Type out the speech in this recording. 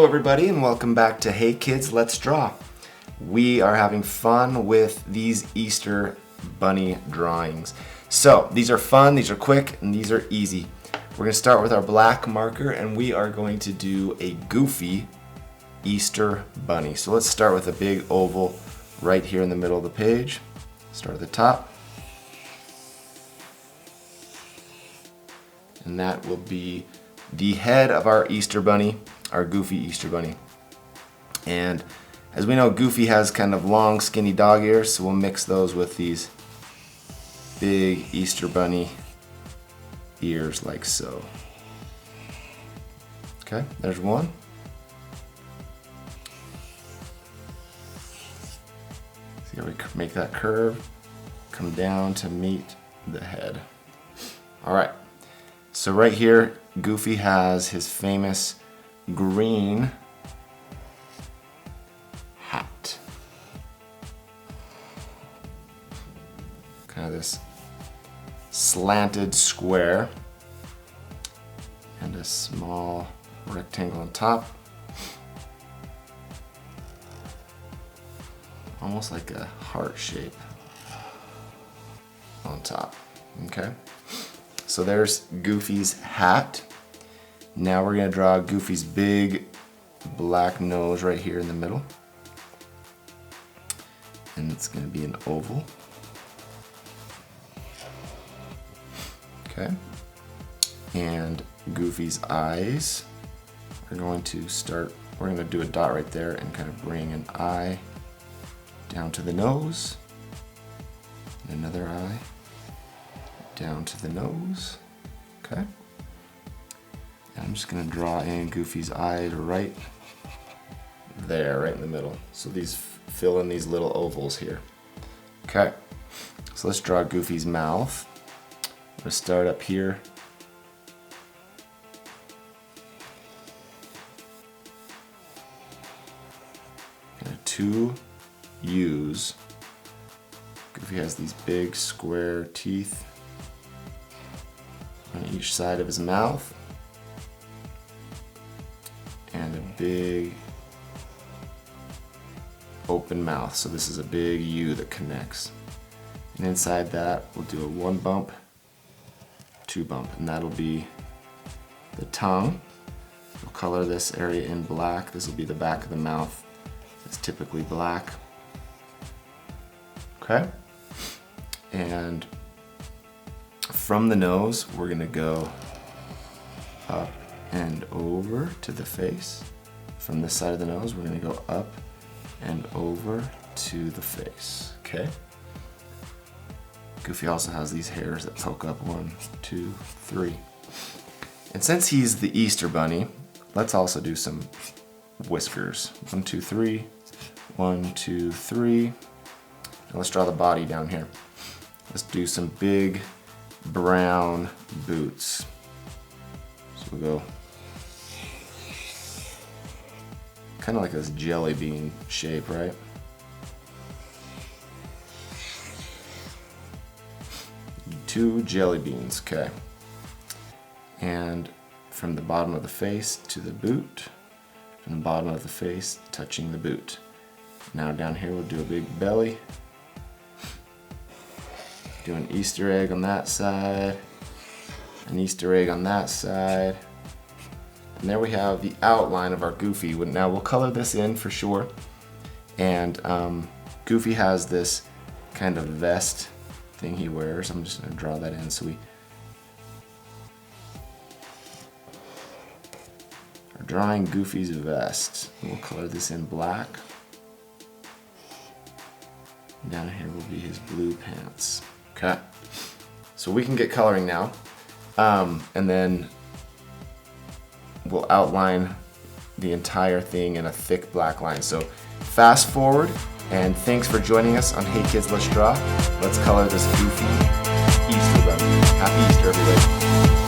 Hello everybody and welcome back to Hey Kids, Let's Draw. We are having fun with these Easter bunny drawings. So these are fun, these are quick, and these are easy. We're going to start with our black marker and we are going to do a goofy Easter bunny. So let's start with a big oval right here in the middle of the page. Start at the top. And that will be the head of our Easter bunny, our goofy Easter bunny. And as we know, Goofy has kind of long, skinny dog ears, so we'll mix those with these big Easter bunny ears like so. Okay, there's one. See how we make that curve, come down to meet the head. All right. So right here, Goofy has his famous green hat. Kind of this slanted square and a small rectangle on top. Almost like a heart shape on top, okay? So there's Goofy's hat. Now we're gonna draw Goofy's big black nose right here in the middle. And it's gonna be an oval. Okay. And Goofy's eyes are going to start, we're gonna do a dot right there and kind of bring an eye down to the nose. And another eye down to the nose, okay? And I'm just gonna draw in Goofy's eyes right there, right in the middle. So these fill in these little ovals here. Okay, so let's draw Goofy's mouth. I'm gonna start up here. And two U's. Goofy has these big square teeth on each side of his mouth and a big open mouth. So this is a big U that connects. And inside that we'll do a 1 bump, 2 bump, and that'll be the tongue. We'll color this area in black. This will be the back of the mouth. It's typically black. Okay? And from the nose, we're gonna go up and over to the face. From this side of the nose, we're gonna go up and over to the face, okay? Goofy also has these hairs that poke up, 1, 2, 3. And since he's the Easter bunny, let's also do some whiskers. 1, 2, 3, 1, 2, 3. And let's draw the body down here. Let's do some big brown boots. So we'll go kind of like this jelly bean shape, right? Two jelly beans, okay. And from the bottom of the face to the boot, from the bottom of the face touching the boot. Now down here we'll do a big belly. Do an Easter egg on that side, an Easter egg on that side. And there we have the outline of our Goofy. Now we'll color this in for sure. And Goofy has this kind of vest thing he wears. I'm just gonna draw that in so we are drawing Goofy's vest. We'll color this in black. And down here will be his blue pants. Okay, so we can get coloring now, and then we'll outline the entire thing in a thick black line. So fast forward, and thanks for joining us on Hey Kids, Let's Draw. Let's color this Goofy Easter bunny. Happy Easter, everybody.